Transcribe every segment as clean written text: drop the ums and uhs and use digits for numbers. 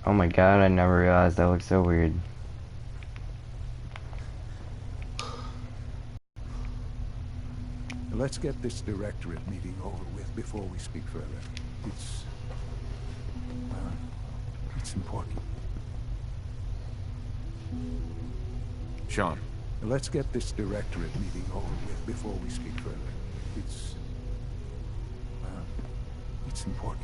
Oh my god, I never realized that looks so weird. Let's get this directorate meeting over with before we speak further. It's important. Sean. Let's get this directorate meeting over with before we speak further. It's important.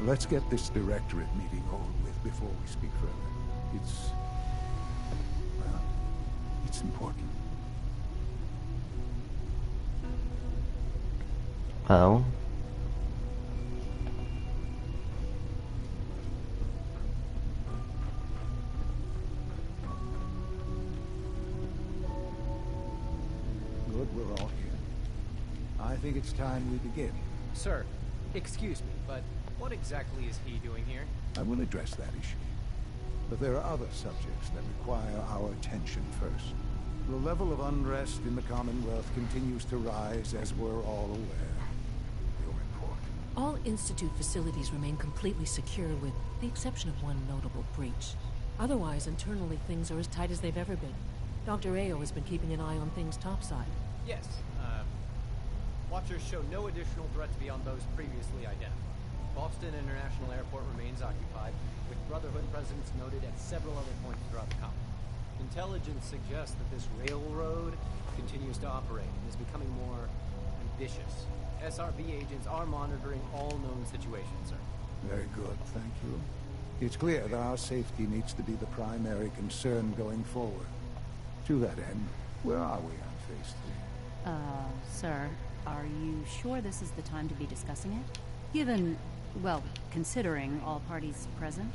Let's get this directorate meeting over with before we speak further. It's important. Oh? Good, we're all here. I think it's time we begin. Sir, excuse me, but what exactly is he doing here? I will address that issue. But there are other subjects that require our attention first. The level of unrest in the Commonwealth continues to rise, as we're all aware. Your report. All Institute facilities remain completely secure, with the exception of one notable breach. Otherwise, internally, things are as tight as they've ever been. Dr. Ayo has been keeping an eye on things topside. Yes, Watchers show no additional threats beyond those previously identified. Boston International Airport remains occupied, with Brotherhood presence noted at several other points throughout the complex. Intelligence suggests that this railroad continues to operate and is becoming more ambitious. SRB agents are monitoring all known situations, sir. Very good, thank you. It's clear that our safety needs to be the primary concern going forward. To that end, where are we on Phase 3? Sir, are you sure this is the time to be discussing it? Given, well, considering all parties present?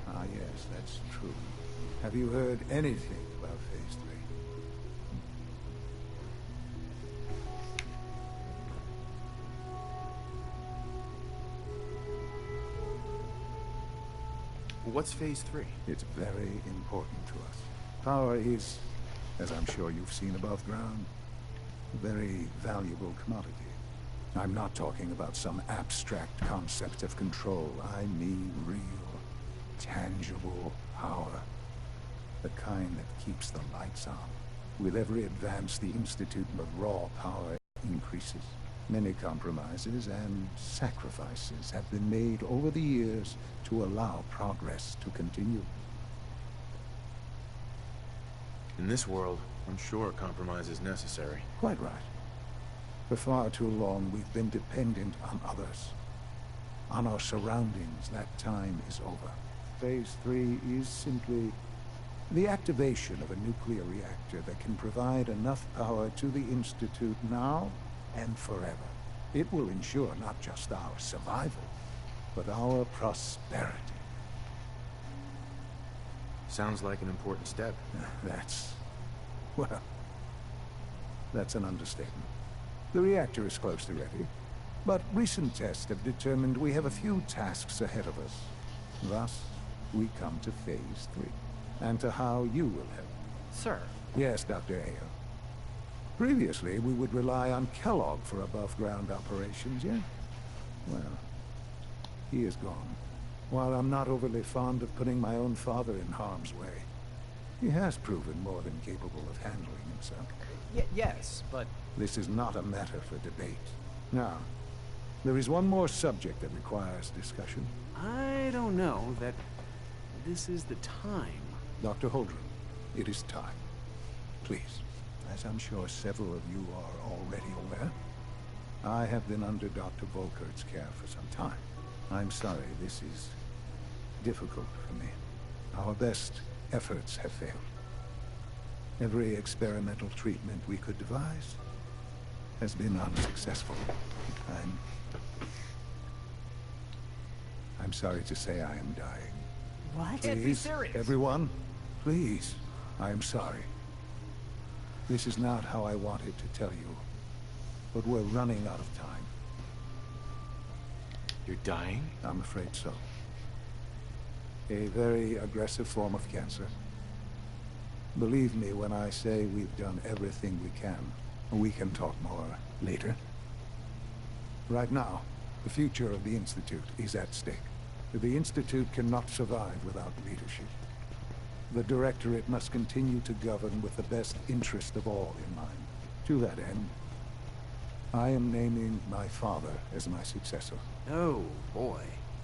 Ah, yes, that's true. Have you heard anything about Phase 3? What's Phase 3? It's very important to us. Power is, as I'm sure you've seen above ground, a very valuable commodity. I'm not talking about some abstract concept of control. I mean real, tangible power. The kind that keeps the lights on. With every advance, the Institute of raw power increases. Many compromises and sacrifices have been made over the years to allow progress to continue. In this world, I'm sure compromise is necessary. Quite right. For far too long, we've been dependent on others. On our surroundings. That time is over. Phase 3 is simply the activation of a nuclear reactor that can provide enough power to the Institute now and forever. It will ensure not just our survival, but our prosperity. Sounds like an important step. Well, that's an understatement. The reactor is close to ready, but recent tests have determined we have a few tasks ahead of us. Thus, we come to Phase 3, and to how you will help. Sir. Yes, Dr. Ayo. Previously, we would rely on Kellogg for above-ground operations, yeah? Well, he is gone. While I'm not overly fond of putting my own father in harm's way, he has proven more than capable of handling himself. Yes, but... This is not a matter for debate. Now, there is one more subject that requires discussion. I don't know that this is the time. Dr. Holdren, it is time. Please, as I'm sure several of you are already aware, I have been under Dr. Volkert's care for some time. I'm sorry, this is difficult for me. Our best efforts have failed. Every experimental treatment we could devise has been unsuccessful. I'm sorry to say I am dying. What? Can't be serious. Everyone, please, I am sorry. This is not how I wanted to tell you, but we're running out of time. You're dying? I'm afraid so. A very aggressive form of cancer. Believe me when I say we've done everything we can. We can talk more later. Right now, the future of the Institute is at stake. The Institute cannot survive without leadership. The Directorate must continue to govern with the best interest of all in mind. To that end, I am naming my father as my successor. Oh, boy.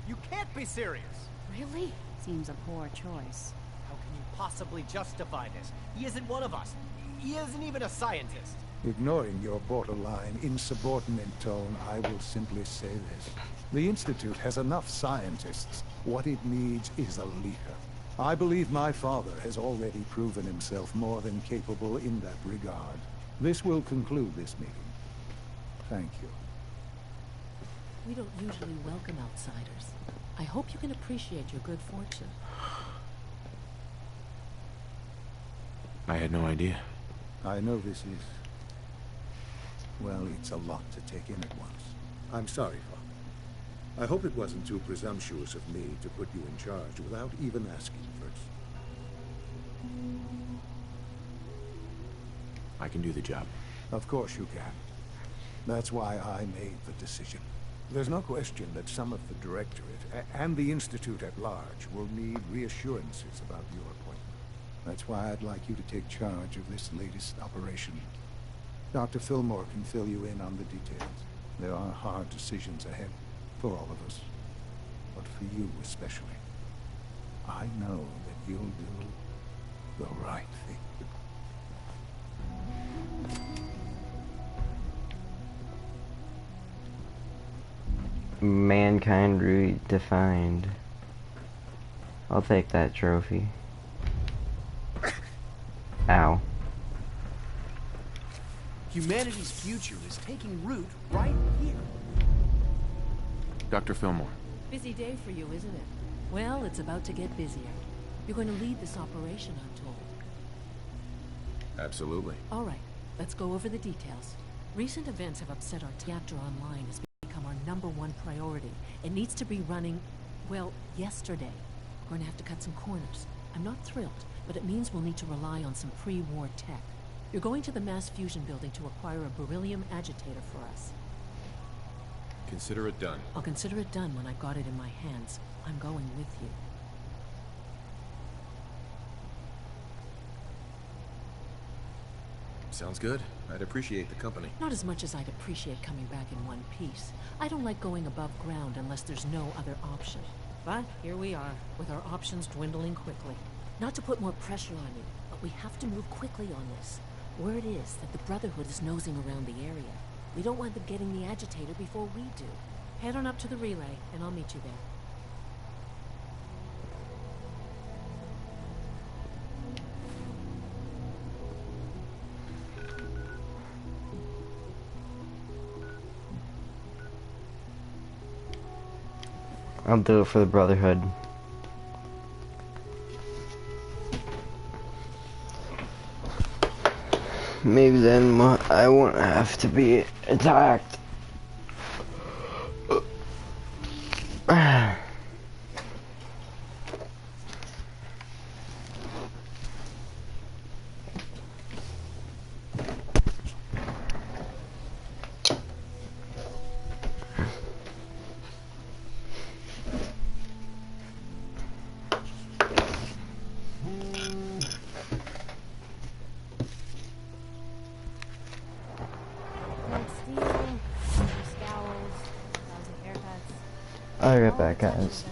You can't be serious! Really? Seems a poor choice. How can you possibly justify this? He isn't one of us. He isn't even a scientist. Ignoring your borderline, insubordinate tone, I will simply say this. The Institute has enough scientists. What it needs is a leader. I believe my father has already proven himself more than capable in that regard. This will conclude this meeting. Thank you. We don't usually welcome outsiders. I hope you can appreciate your good fortune. I had no idea. I know this is... well, it's a lot to take in at once. I'm sorry, Father. I hope it wasn't too presumptuous of me to put you in charge without even asking first. I can do the job. Of course you can. That's why I made the decision. There's no question that some of the Directorate and the Institute at large will need reassurances about your appointment. That's why I'd like you to take charge of this latest operation. Dr. Fillmore can fill you in on the details. There are hard decisions ahead for all of us, but for you especially. I know that you'll do the right thing. Mankind redefined. I'll take that trophy. Ow. Humanity's future is taking root right here. Dr. Fillmore. Busy day for you, isn't it? Well, it's about to get busier. You're going to lead this operation, I'm told. Absolutely. All right, let's go over the details. Recent events have upset our reactor online has become our #1 priority. It needs to be running, well, yesterday. We're going to have to cut some corners. I'm not thrilled, but it means we'll need to rely on some pre-war tech. You're going to the mass fusion building to acquire a beryllium agitator for us. Consider it done. I'll consider it done when I've got it in my hands. I'm going with you. Sounds good. I'd appreciate the company. Not as much as I'd appreciate coming back in one piece. I don't like going above ground unless there's no other option. But here we are, with our options dwindling quickly. Not to put more pressure on you, but we have to move quickly on this. Word is that the Brotherhood is nosing around the area. We don't want them getting the agitator before we do. Head on up to the relay, and I'll meet you there. I'll do it for the Brotherhood. Maybe then I won't have to be attacked. I'll get back, guys.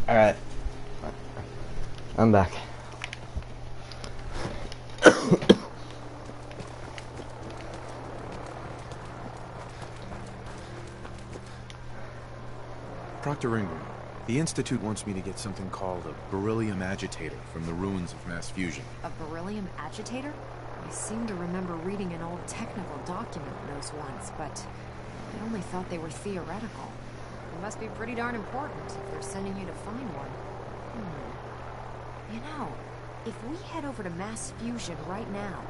Alright. I'm back. Dr. Ingram, the Institute wants me to get something called a beryllium agitator from the ruins of mass fusion. A beryllium agitator? I seem to remember reading an old technical document on those once, but I only thought they were theoretical. They must be pretty darn important if they're sending you to find one. You know, if we head over to mass fusion right now,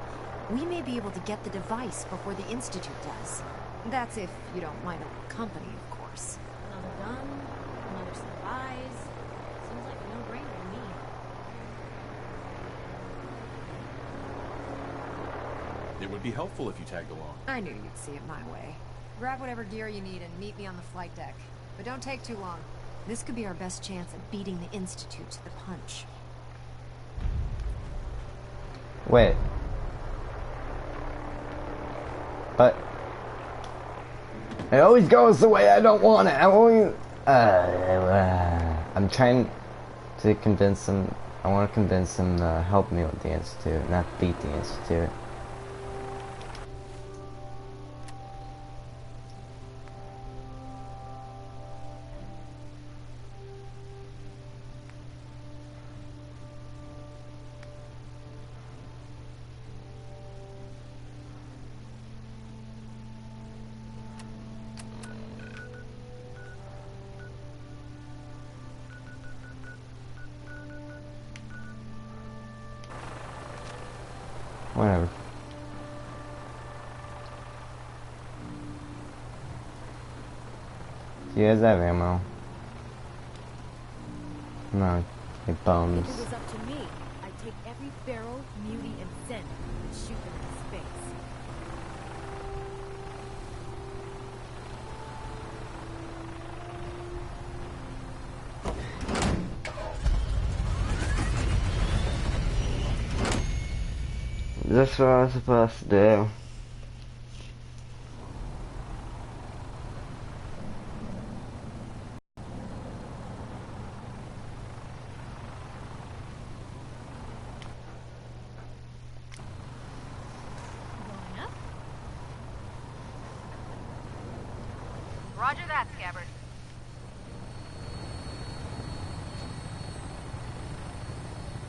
we may be able to get the device before the Institute does. That's if you don't mind our company, of course. Another gun, another surprise. Seems like a no-brainer to me. It would be helpful if you tagged along. I knew you'd see it my way. Grab whatever gear you need and meet me on the flight deck. But don't take too long. This could be our best chance at beating the Institute to the punch. Wait. But it always goes the way I don't want it. I'm trying to convince them. I want to convince them to help me with the Institute, not beat the Institute. Whatever. Do you guys have ammo? No, it bums. If it was up to me, I'd take every barrel, mutie, and scent and shoot them into space. That's what I was supposed to do. Going up? Roger that, Scabbard.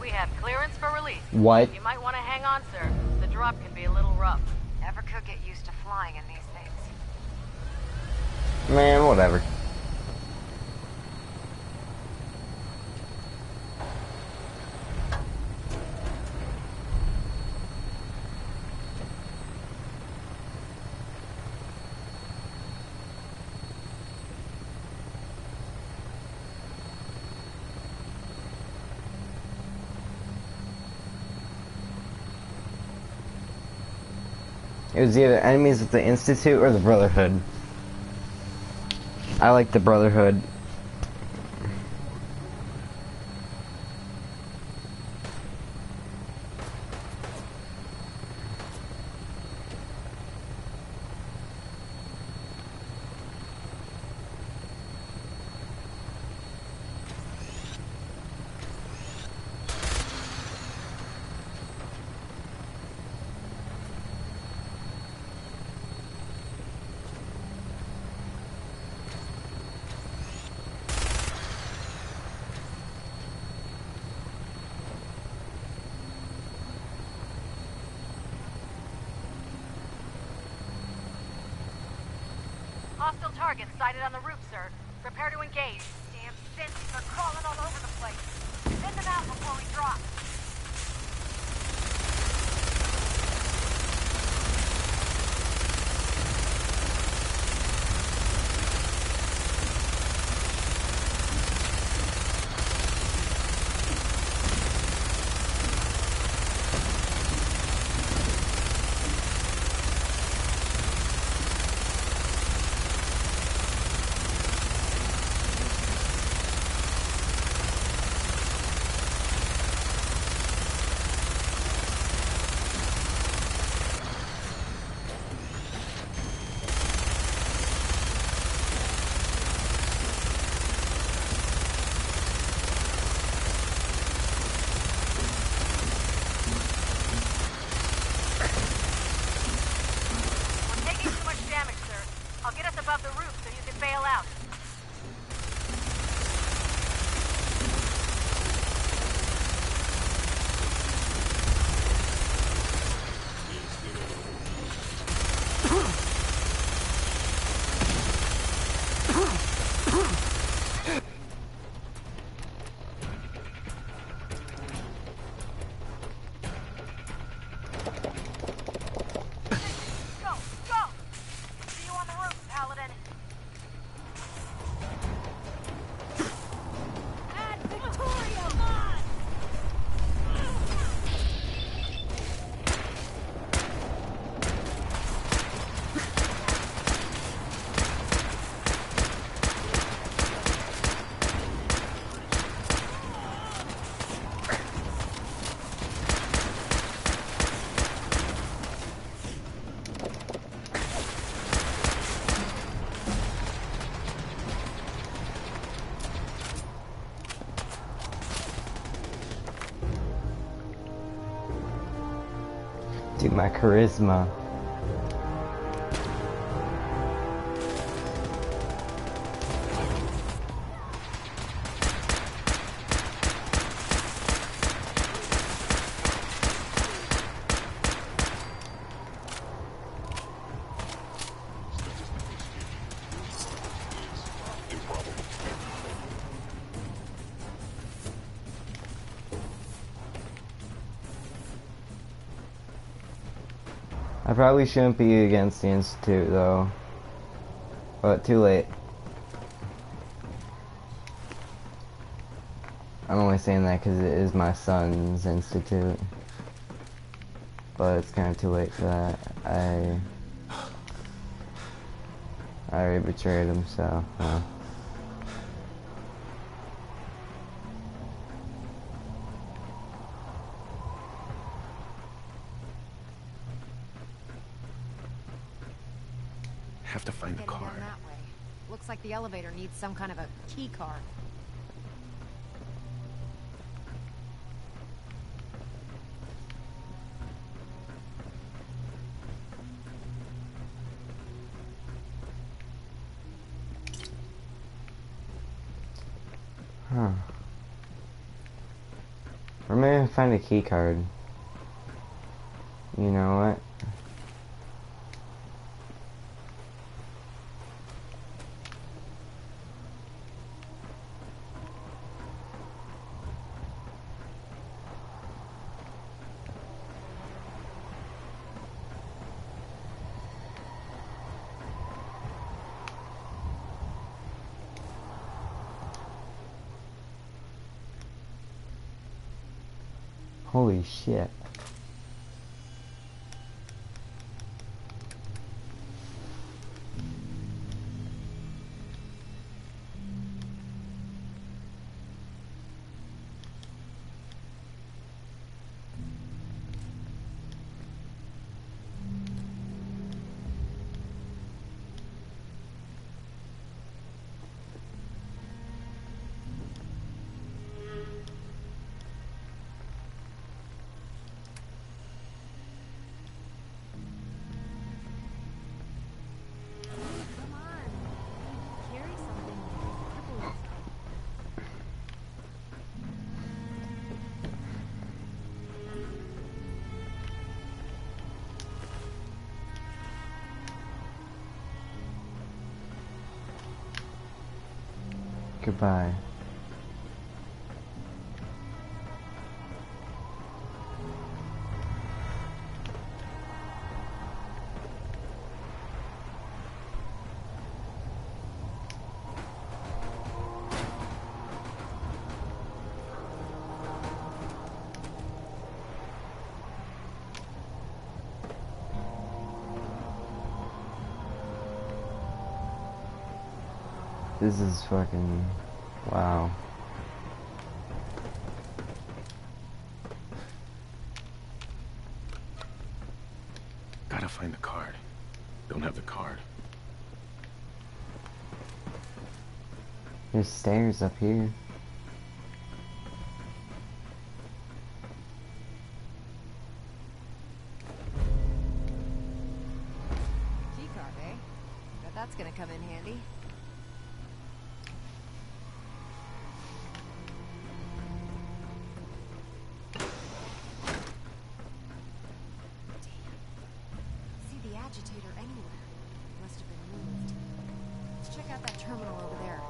We have clearance for release. What? You might want to hang on, sir. The drop can be a little rough. Never could get used to flying in these things. Man, whatever. It was either enemies of the Institute or the Brotherhood. I like the Brotherhood. Hostile targets sighted on the roof, sir. Prepare to engage. Damn synths are crawling all over the place. Send them out before we drop. We're taking too much damage, sir. I'll get us above the roof so you can bail out. Dude, my charisma. I probably shouldn't be against the Institute, though. But too late. I'm only saying that because it is my son's Institute. But it's kind of too late for that. I already betrayed him, so... Have to find the Getting car. down that way. Looks like the elevator needs some kind of a key card. Huh. Or maybe I find a key card. You know what? Holy shit. Come on. Carry something. Cripple yourself. Goodbye. This is fucking... wow. Gotta find the card. Don't have the card. There's stairs up here. Key card, eh? Bet that's gonna come in handy. See the agitator anywhere. Must have been moved. Let's check out that terminal over there.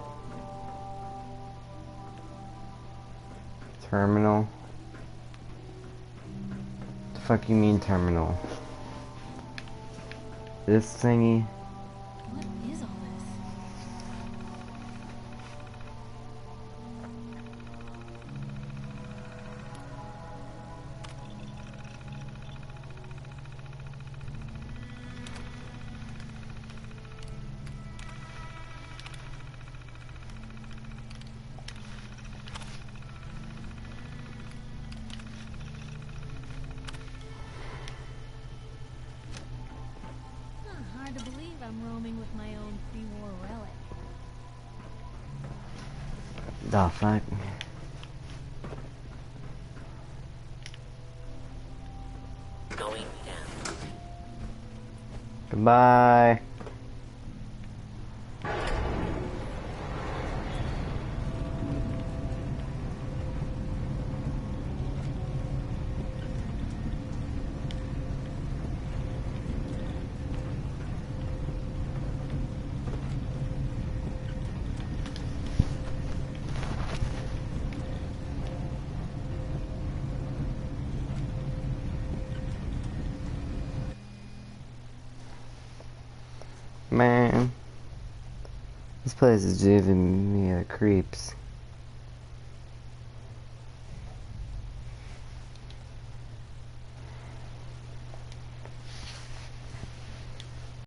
Terminal? The fuck you mean terminal? This thingy? What is all this? Hard to believe I'm roaming with my own pre-war relic. The fuck? Going down. Goodbye. Man, this place is giving me the creeps.